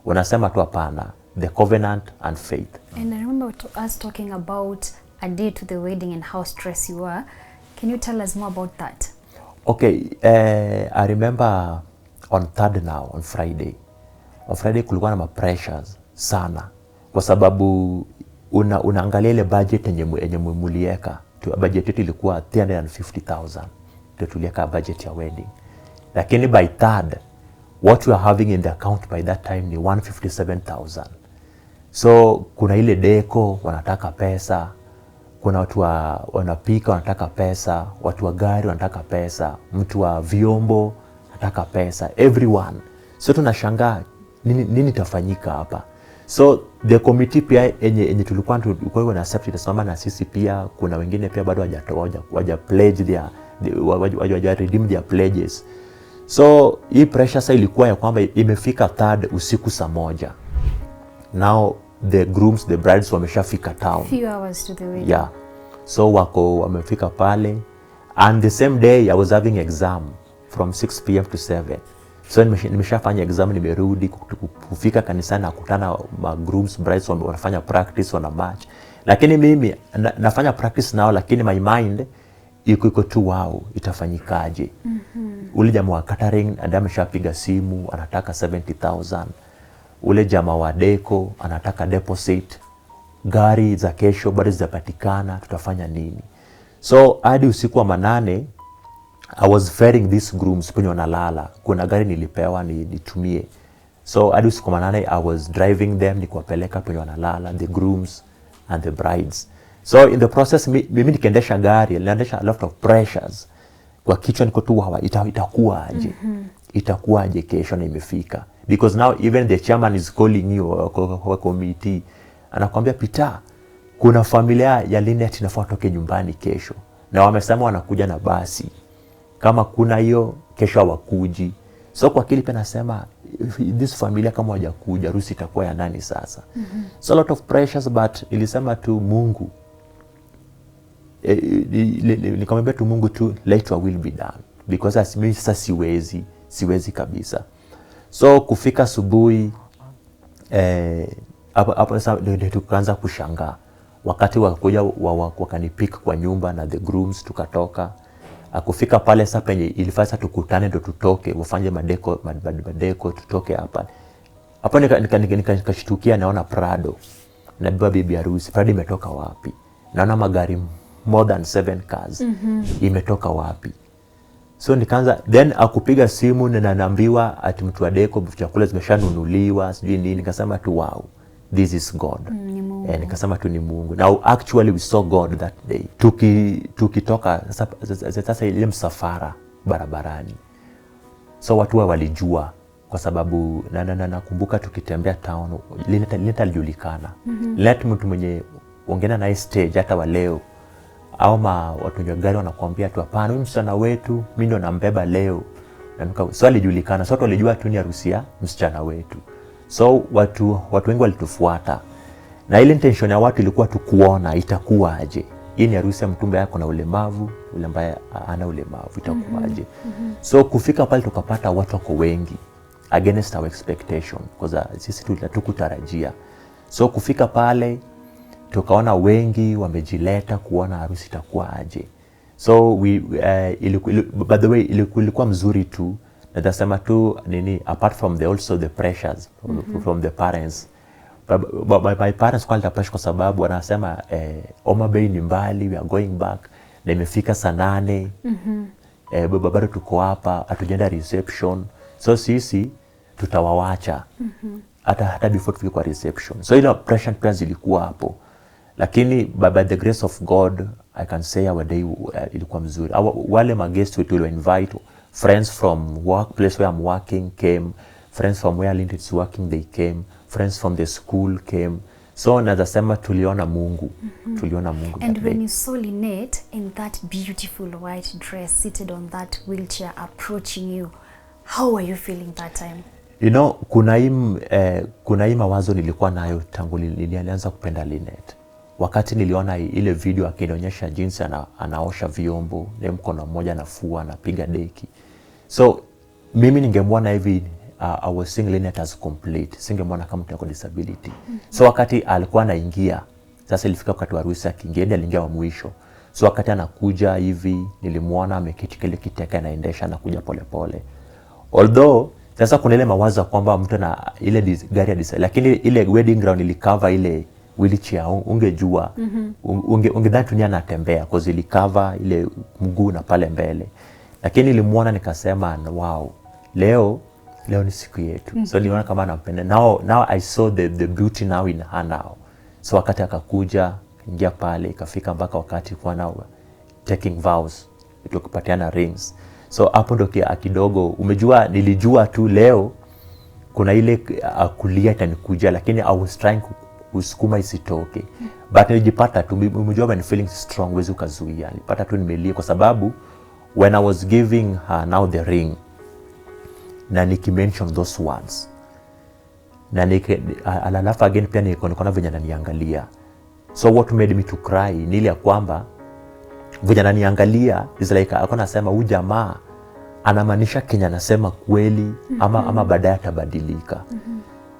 unasema tu hapana, the covenant and faith. And I remember us talking about a day to the wedding and how stressed you were. Can you tell us more about that? Okay, I remember on Friday. On Friday kulikuwa na ma pressures sana, kwa sababu unaangalia ile budget yenye mulieka. Budget yetu ilikuwa 350,000 tulieka budget ya wedding, lakini by third what we are having in the account by that time ni 157,000. So kuna ile deco wanataka pesa, kuna watu wanapika wanataka pesa, watu wa gari wanataka pesa, mtu wa vyombo anataka pesa, everyone. So tunashangaa nini tafanyika hapa. So the committee pia enye tulikuwa na accept itasimama na sisi pia, kuna wengine pia bado waja pledge their redeem their pledges. So hii pressure sasa ilikuwa ya kwamba imefika third usiku saa 1. Now the grooms, the brides wameshafika town. Few hours to the wedding. Yeah. So wamefika pale, and the same day I was having exam from 6 p.m. to 7. So nimeshafanya exam, nimerudi kufika kanisani na kukutana ma grooms, brides wanafanya practice, wana match. Lakini mimi nafanya practice nao, lakini my mind iko tu wow, itafanyikaje? Ule jamaa wa catering ameshapiga simu anataka 70,000. Ule jamaa wa deco anataka deposit. Gari za kesho bado zipatikana, tutafanya nini? So hadi usiku wa 8 I was ferrying these grooms penye wanalala. Kuna gari nilipewa nitumie. So hadi usiku wa 8 I was driving them, nikuwapeleka penye wanalala, the grooms and the brides. So in the process mimi nikiendesha gari, niliendesha a lot of pressures. Kwa kichwa niko tu hawa, itakuwaje? Itakuwaje kesho na imefika? Because now even the chairman is calling you kwa committee. Anakuambia, Peter, kuna familia ya Linet inafaa toke nyumbani kesho, na wamesema wanakuja na basi. Kama kuna hiyo kesho hawakuji. So kwa kile pia nasema this familia kama hawajakuja, harusi itakuwa ya nani sasa? So a lot of pressures, but nilisema tu Mungu, nikamwambia tu Mungu tu, let your will be done, because as mimi sasa siwezi kabisa. So kufika asubuhi hapo sasa ndio tukaanza kushangaa. Wakati wakuja wakanipika kwa nyumba na the grooms, tukatoka. Kufika pale sasa penye ilifanya tukutane ndio tutoke, wafanye madeko tutoke hapa. Hapo nikashtukia, naona Prado na bibi harusi. Prado imetoka wapi? Naona magari more than 7 cars. Imetoka wapi? So nikaanza then akupiga simu na naambiwa ati mtu wa deco chakula zimeshanunuliwa sijui nini. Nikasema tu wow, this is God. Nikasema tu ni Mungu. Now actually we saw God that day. Tukitoka sasa ile msafara barabarani. So watu walijua, kwa sababu nakumbuka tukitembea town, Linet alijulikana. Linet mtu mwenye ongena na stage hata wa leo. Au watu wenye gari wanakuambia tu hapana, huyu msichana wetu mimi ndo nambeba leo. So alijulikana. So watu walijua tu ni harusi ya msichana wetu. So watu wengi walitufuata. Na ile intention ya watu ilikuwa tu kuona itakuwaje. Hii ni harusi ya mtu ambaye ako na ulemavu, ule ambaye hana ulemavu, itakuwaje? So kufika pale tukapata watu wako wengi against our expectation, because sisi hatukutarajia. So kufika pale tukaona wengi wamejileta kuona harusi itakuwaje. So by the way ilikuwa mzuri tu. Nasema tu nini, apart from also the pressures from the parents. My parents called the pressure kwa sababu wanasema Homa Bay ni mbali, we are going back, na imefika saa 8. Bado tuko hapa, hatujenda reception. So sisi tutawawacha hata before tufike kwa reception. So ile pressure pia zilikuwa hapo. Lakini by the grace of God I can say our day ilikuwa mzuri. Wale guests wetu invite, friends from workplace where I'm working came, friends from where Linet is working they came, friends from the school came. So nazasema tuliona Mungu. Tuliona Mungu. And when you saw Linet in that beautiful white dress seated on that wheelchair approaching you, how were you feeling that time? You know, kuna hii mawazo nilikuwa nayo tangu nilianza kupenda Linet. wakati niliona ile video akinionyesha jinsi anaosha vyombo, na mkono mmoja anafua, anapiga deki. So mimi ningemwona hivi I was seeing Lynette as complete. Singemwona kama mtu with disability. So wakati alikuwa anaingia, sasa ilifika wakati wa harusi akiingia, ndiye aliingia wa mwisho. So wakati anakuja hivi nilimwona ameketi kile kiteka anaendesha na kuja polepole. Although sasa kuna ile mawazo kwamba mtu na ile gari ya disability, lakini ile wedding ground ilikava ile wheelchair, ungejua ungedhani tu anatembea cause ilikava ile mguu na pale mbele. Lakini nilimuona nikasema wow, leo ni siku yetu. So niliona kama anampenda. Now I saw the beauty now in her now. So wakati akakuja ingia pale ikafika mpaka wakati kwa now taking vows, tukipatiana rings. So hapo ndo kidogo umejua, nilijua tu leo kuna ile kulia itanikuja, lakini I was trying kusukuma isitoke. But nilijipata tu, umejua when feeling strong wezi ukazuia. Nilipata tu nimelia kwa sababu when I was giving her now the ring, na nikimention those words, na alafu again pia nikaona venye ananiangalia. So what made me to cry ni ile ya kwamba venye ananiangalia is like alikuwa anasema huyu jamaa anamaanisha Kenya anasema kweli ama baadaye atabadilika.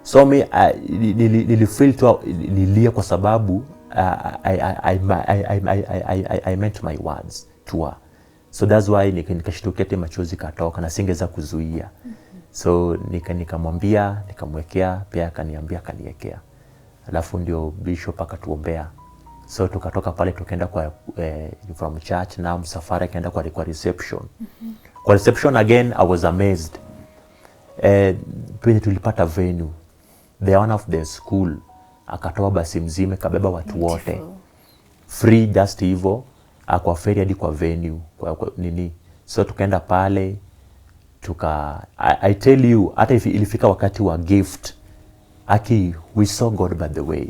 So me nilifeel tu nilia kwa sababu I meant my words to her. So that's why nikashtukia tena machozi katoka na singeweza kuzuia. So nikamwambia, nikamwekea, pia akaniambia akaniwekea. Alafu ndio bishop akatuombea. So tukatoka pale tukaenda kwa from church na msafara kaenda kwa reception. Kwa reception again I was amazed. Penye tulipata venue, the owner of the school akatoa basi mzima kabeba watu wote free just hivyo, kwa ferry hadi kwa venue kwa nini. So tukaenda pale I tell you hata ilifika wakati wa gift we saw God by the way.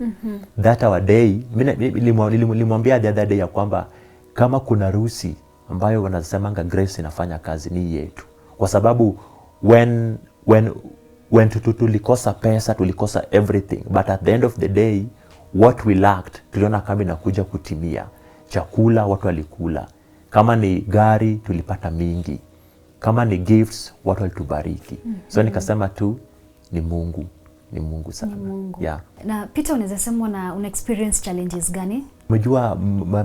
That our day nilimwambia the other day ya kwamba kama kuna harusi ambayo wanasemanga grace inafanya kazi ni yetu, kwa sababu when tulikosa pesa, tulikosa everything, but at the end of the day what we lacked tuliona kama inakuja kutimia. Chakula watu walikula, kama ni gari tulipata mingi, kama ni gifts watu walitubariki. So nikasema tu ni Mungu sana. Yeah. Na Peter, unaweza sema una experience challenges gani? Umejua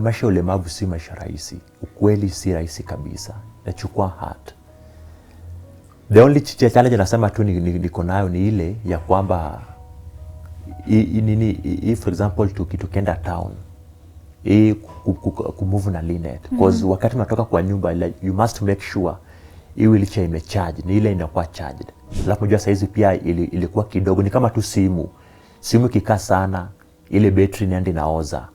maisha ulemavu si maisha rahisi. Ukweli si rahisi kabisa. Nachukua heart. The only challenge nasema tu niko nayo ni ile ya kwamba for example tukienda town kumove na Lynette, because wakati unatoka kwa nyumba you must make sure hii wheelchair imecharge, ni ile inakuwa charged. Alafu unajua saizi pia ilikuwa kidogo, ni kama tu simu kikaa sana ile battery ndio inaoza.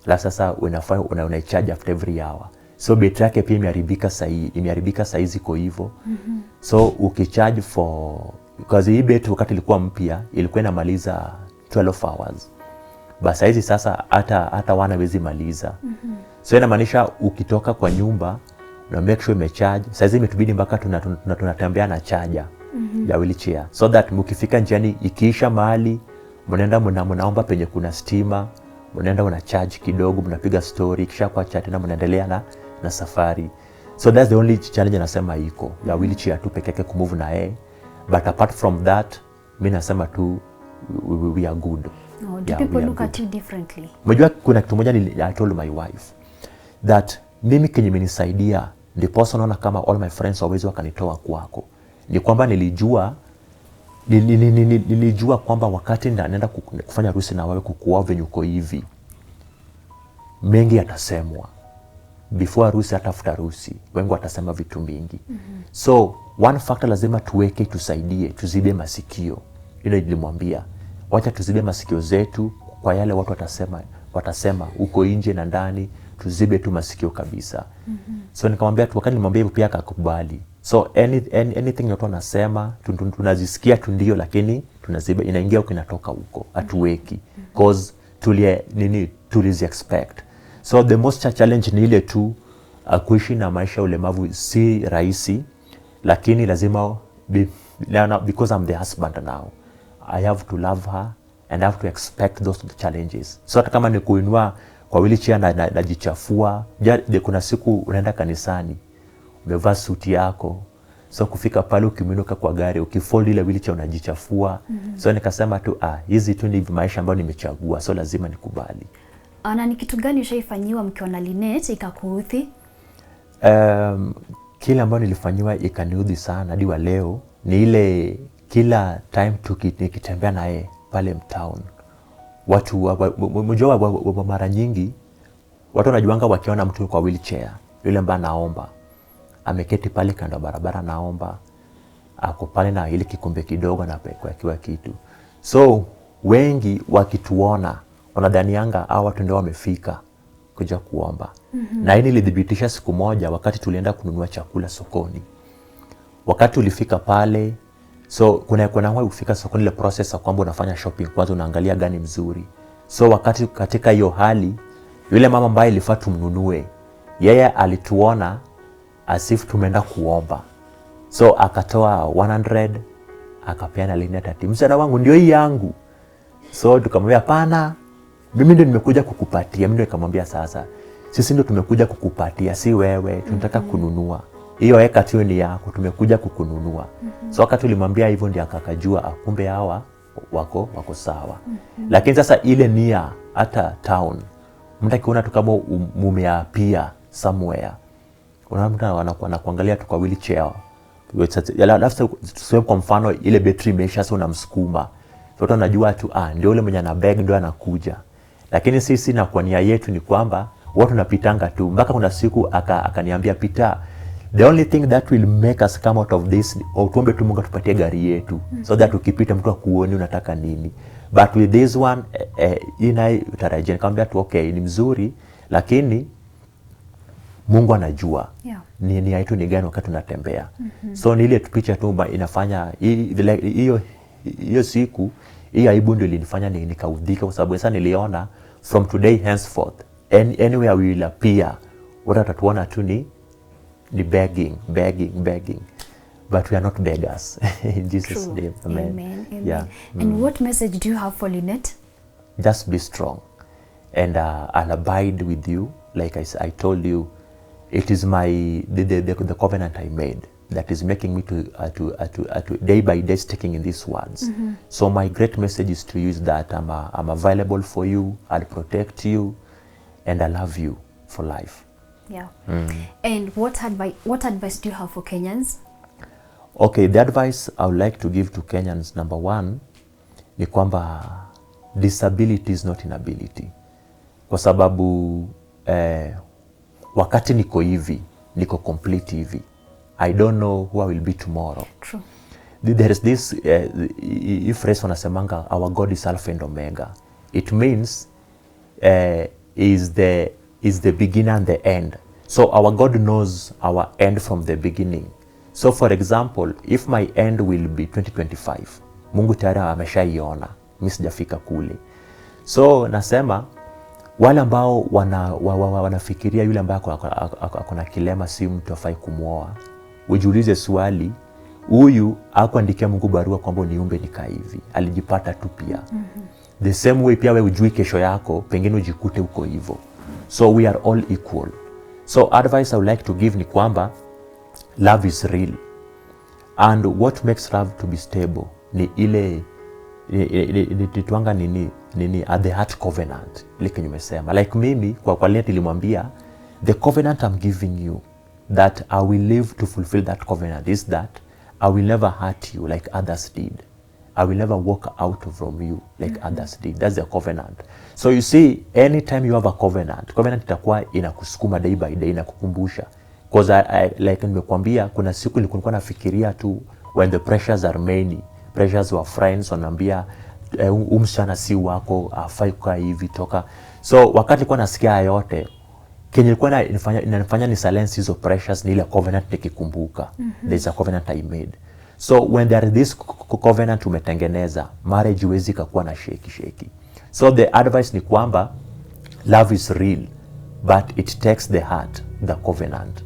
La sasa unafaa unacharge after every hour. So battery yake pia imeharibika saizi kwa hivyo. So ukicharge because hii battery wakati ilikuwa mpya ilikuwa inamaliza 12 hours. Basi saizi sasa hata wanawezi maliza. So inamaanisha ukitoka kwa nyumba na make sure imecharge. Saizi imetubidi mpaka tunatembea na charger ya wheelchair, so that mkifika njiani ikiisha mahali mnaenda mnaomba penye kuna stima, mnaenda una charge kidogo, mnapiga story, kisha kwa chat na mnaendelea na safari. So that's the only challenge nasema iko ya wheelchair tu peke yake kumove na but apart from that mimi nasema tu we are good. Do people look at you differently? Unajua kuna kitu moja I told my wife that mimi kenye imenisaidia ndipo naona kama all my friends always wakanitoa kwako, ni kwamba nilijua kwamba wakati naenda kufanya harusi na wewe kukuoa venye uko hivi, mengi yatasemwa before harusi, hata after harusi wengi watasema vitu mingi. So one factor lazima tuweke, tusaidie, tuzibe masikio. Ile nilimwambia wacha tuzibe masikio zetu kwa yale watu watasema uko nje na ndani, tuzibe tu masikio kabisa. So nikamwambia tu, wakati nilimwambia hivyo pia akakubali. So anything watu wanasema tunazisikia tu ndio, lakini tunaziba, inaingia huko inatoka huko, hatuweki cause tulizi expect. So the most challenge ni ile tu kuishi na maisha ulemavu si rahisi, lakini lazima because I'm the husband now, I have to love her, and I have to expect those challenges. So hata kama ni kuinua kwa wheelchair na jichafua, kuna siku unaenda kanisani, umevaa suti yako, so kufika pale ukiminuka kwa gari, ukifold ile wheelchair unajichafua. So nikasema tu hizi tu ni maisha ambayo nimechagua, so lazima nikubali. Na ni kitu gani ushaifanyiwa mkiwa na Lynette ikakuudhi? Kile ambayo nilifanyiwa ikaniudhi sana hadi wa leo ni ile kila time nikitembea naye pale mtown. Watu mjua mara nyingi watu wanajuanga wakiona mtu kwa wheelchair, yule ambaye anaomba, ameketi pale kando barabara naomba, ako pale na ile kikombe kidogo na kwa kitu. So wengi wakituona wanadhanianga hao watu ndio wamefika kuja kuomba. Na hii nilidhibitisha siku moja wakati tulienda kununua chakula sokoni. Wakati ulifika pale, so kuna wewe ufika sokoni, ile process ya kwamba unafanya shopping, kwanza unaangalia gani mzuri. So wakati katika hiyo hali, yule mama ambaye ilifaa tumnunue, yeye alituona as if tumeenda kuomba. So akatoa 100, akapeana Lynette ati msaada wangu ndio hii yangu. So tukamwambia hapana, mimi ndio nimekuja kukupatia. Mimi ndio nikamwambia sasa, sisi ndio tumekuja kukupatia, si wewe, tunataka kununua. Hiyo eka tu ni yako, tumekuja kukununua. So wakati tulimwambia hivyo ndio akakajua kumbe hawa wako sawa. Lakini sasa ile nia hata town, mtu akiona tu kama mumeapia somewhere, unaona mtu anakuangalia tu kwa wheelchair. Alafu tuseme kwa mfano ile battery imeisha, sasa unamsukuma. So unajua tu ndio yule mwenye ana bag ndio anakuja. Lakini sisi na kwa nia yetu ni kwamba watu tunapitanga tu. Mpaka kuna siku akaniambia Peter, the only thing that will make us come out of this, tuombe tu Mungu atupatie gari yetu, so that ukipita mtu akuoni unataka nini. But with this one utarajia. Nikamwambia tu okay, ni mzuri, lakini Mungu anajua ni yetu ni gani wakati tunatembea. So ni ile picha tu inafanya hiyo siku, hiyo aibu ndio ilinifanya nikaudhika, kwa sababu sasa niliona from today henceforth anywhere we will appear, watatuona tu ni begging, but we are not beggars. In Jesus' name, amen. Amen. Yeah. And what message do you have for Lynette? Just be strong, and I'll abide with you. Like I told you, it is the covenant I made that is making me to day by day sticking in these words. So my great message is to you is that I'm available for you, I'll protect you, and I love you for life. Yeah. And what advice do you have for Kenyans? Okay, the advice I would like to give to Kenyans, number one, ni kwamba disability is not inability. Kwa sababu wakati niko complete hivi, I don't know who I will be tomorrow. True. There is this phrase wanasemanga, our God is Alpha and Omega. It means is the beginning and the end. So our God knows our end from the beginning. So for example, if my end will be 2025, Mungu tayari ameshaiona, mimi sijafika kule. So nasema wale ambao wanafikiria yule ambaye akona kilema si mtu afai kumuoa, ujiulize swali, huyu hakuandikia Mungu barua kwamba uniumbe nikaa hivi, alijipata tu pia. The same way pia wewe ujui kesho yako, pengine ujikute uko hivyo. So we are all equal. So advice I would like to give ni kwamba love is real, and what makes love to be stable ni ile tuanga nini at the heart covenant, like nimesema. Like mimi kwa Lynette nilimwambia the covenant I'm giving you, that I will live to fulfill that covenant, is that I will never hurt you like others did. I will never walk out from you like others did. That's the covenant. So you see, anytime you have a covenant itakuwa inakusukuma day by day, inakukumbusha. Because like nimekuambia, kuna siku nilikuwa nafikiria tu when the pressures are many, pressures wa friends wananiambia umshana si wako, afai kwa hivi toka. So wakati nilikuwa nasikia yote, kenye ilikuwa inanifanya ni silence hizo pressures ni ile covenant nikikumbuka. There's a covenant I made. So when there is this covenant umetengeneza, marriage huwezi kuwa na shake. So the advice ni kwamba love is real, but it takes the heart, the covenant,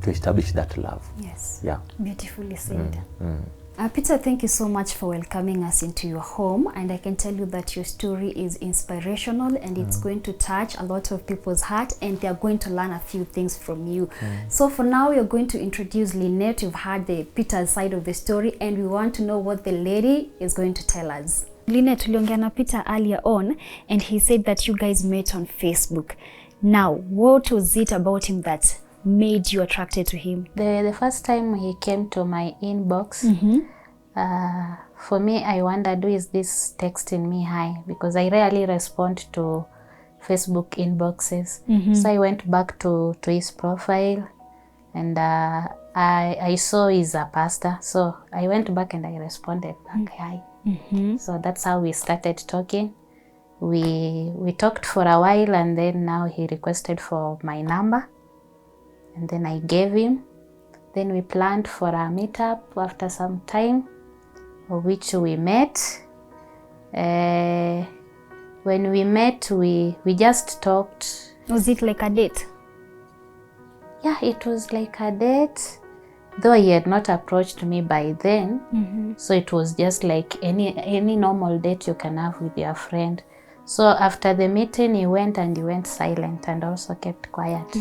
to establish that love. Yes. Yeah. Beautifully said. Peter, thank you so much for welcoming us into your home, and I can tell you that your story is inspirational and it's going to touch a lot of people's heart, and they're going to learn a few things from you. So for now, you're going to introduce Lynette. You've heard the Peter's side of the story, and we want to know what the lady is going to tell us. Lynette, tuliongea na Peter earlier on, and he said that you guys met on Facebook. Now, what was it about him that made you attracted to him? The first time he came to my inbox, for me, I wondered, who is this texting me hi? Because I rarely respond to Facebook inboxes. So I went back to his profile, and I saw he's a pastor. So I went back and I responded back, hi. So that's how we started talking. We talked for a while, and then now he requested for my number. And then I gave him. Then we planned for a meetup after some time, of which we met. When we met, we just talked. Was it like a date? Yeah, it was like a date, though he had not approached me by then. So it was just like any normal date you can have with your friend. So after the meeting, he went silent and also kept quiet.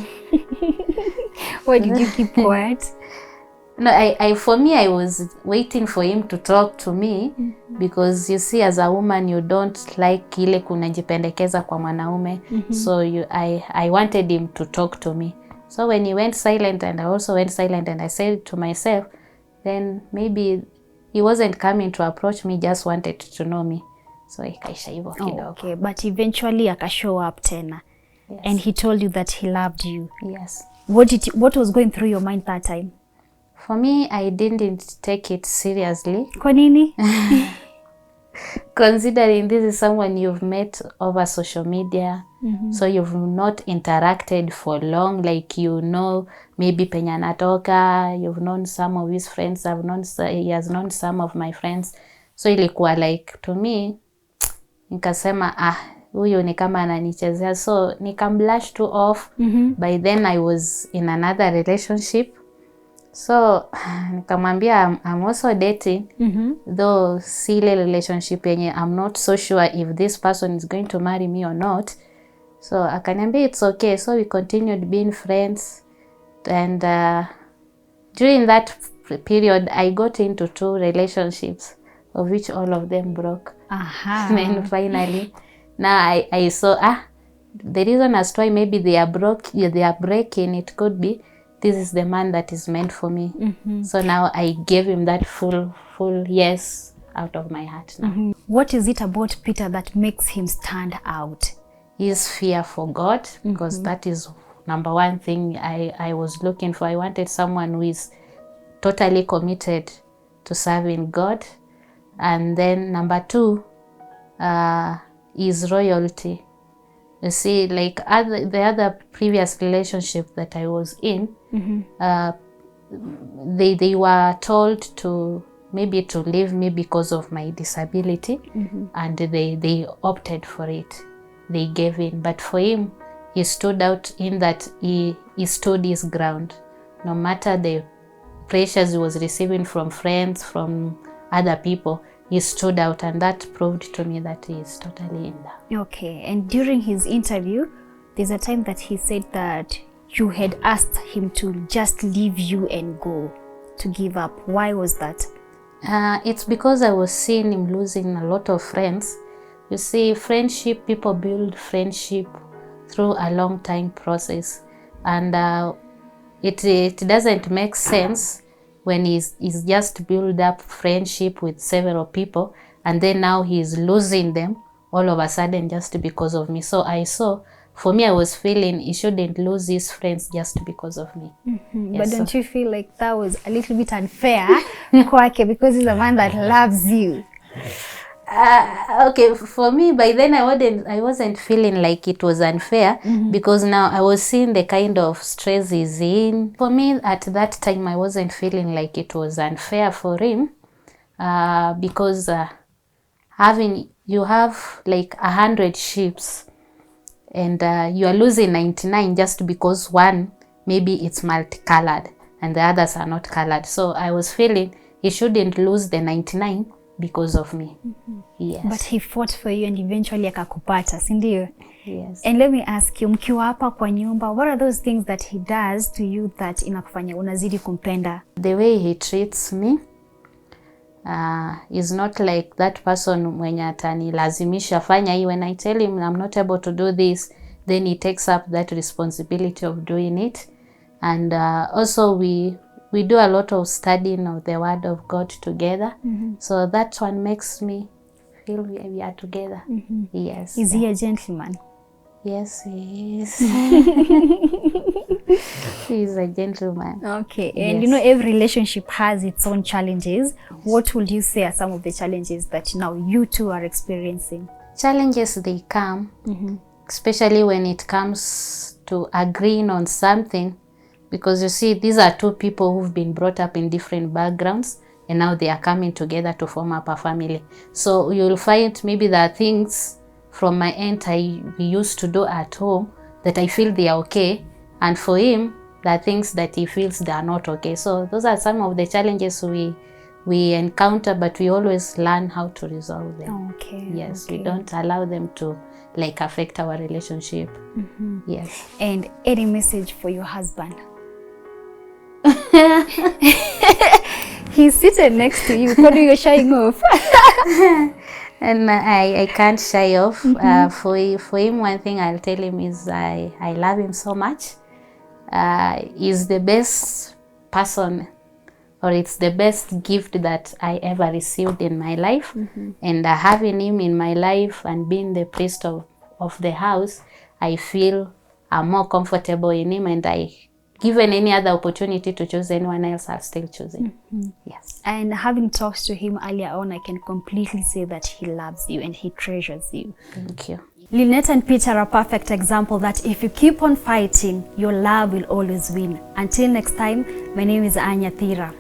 Why did you keep quiet? No, for me, I was waiting for him to talk to me, because you see, as a woman, you don't like ile kunajipendekeza kwa mwanaume. So I wanted him to talk to me. So when he went silent, and I also went silent, and I said to myself, then maybe he wasn't coming to approach me, just wanted to know me. So ikaisha hivyo kidogo. Okay, but eventually akashow up tena. Yes. And he told you that he loved you. Yes. What was going through your mind that time? For me, I didn't take it seriously. Kwa nini? Considering this is someone you've met over social media, so you've not interacted for long, like maybe penye anatoka, you've known some of his friends, he has known some of my friends. So ilikuwa like, to me, nikasema huyu ni kama ananichezea, so nikamblush too off. By then I was in another relationship, so nikamwambia I'm also dating, though si ile relationship yenye I'm not so sure if this person is going to marry me or not. So akaniambia it's okay. So we continued being friends, and during that period I got into 2 relationships, of which all of them broke. And finally, now I saw the reason as to why maybe they are breaking, it could be this is the man that is meant for me. So now I gave him that full yes out of my heart now. What is it about Peter that makes him stand out? His fear for God, because that is number one thing I was looking for. I wanted someone who is totally committed to serving God. And then number 2 is royalty. You see, like the other previous relationship that I was in, they were told to leave me because of my disability, and they opted for it. They gave in. But for him, he stood out in that he stood his ground. No matter the pressures he was receiving from friends, from other people, he stood out, and that proved to me that he is totally in that. Okay, and during his interview, there's a time that he said that you had asked him to just leave you and go, to give up. Why was that? It's because I was seeing him losing a lot of friends. You see, friendship, people build friendship through a long time process, and it doesn't make sense when he's just build up friendship with several people, and then now he's losing them all of a sudden just because of me. So for me, I was feeling he shouldn't lose his friends just because of me. But don't you feel like that was a little bit unfair kwake, because he's a man that loves you? Okay, for me, by then I wasn't feeling like it was unfair, because now I was seeing the kind of stress he's in. For me, at that time, I wasn't feeling like it was unfair for him, because you have like 100 sheep, and you are losing 99 just because one, maybe it's multicolored and the others are not colored. So I was feeling he shouldn't lose the 99 because of me. Yes. But he fought for you and eventually akakupata, si ndio? Yes. And let me ask you, mkiwa hapa kwa nyumba, what are those things that he does to you that inakufanya unazidi kumpenda? The way he treats me is not like that person mwenye atanilazimisha fanya hii. When I tell him I'm not able to do this, then he takes up that responsibility of doing it. And also we do a lot of studying of the word of God together. So that one makes me feel we are together. Yes. Is he a gentleman? Yes, he is. He's a gentleman. Okay. And Yes. you know, every relationship has its own challenges. What would you say are some of the challenges that now you two are experiencing? Challenges, they come, especially when it comes to agreeing on something, because you see, these are two people who've been brought up in different backgrounds, and now they are coming together to form up a family. So you'll find maybe there are things from my end we used to do at home that I feel they are okay, and for him, there are things that he feels they are not okay. So those are some of the challenges we encounter, but we always learn how to resolve them. Okay. Yes, okay. we don't allow them to like affect our relationship. Yes. And any message for your husband? He's seated next to you. What are you shying off? And I can't shy off. For him, one thing I'll tell him is I love him so much. He's the best person, or it's the best gift that I ever received in my life. And having him in my life and being the priest of the house, I feel I'm more comfortable in him, and given any other opportunity to choose anyone else, I'll still choose him. Yes. And having talked to him earlier on, I can completely say that he loves you and he treasures you. Thank you. Lynette and Peter are a perfect example that if you keep on fighting, your love will always win. Until next time, my name is Ann Nyathira.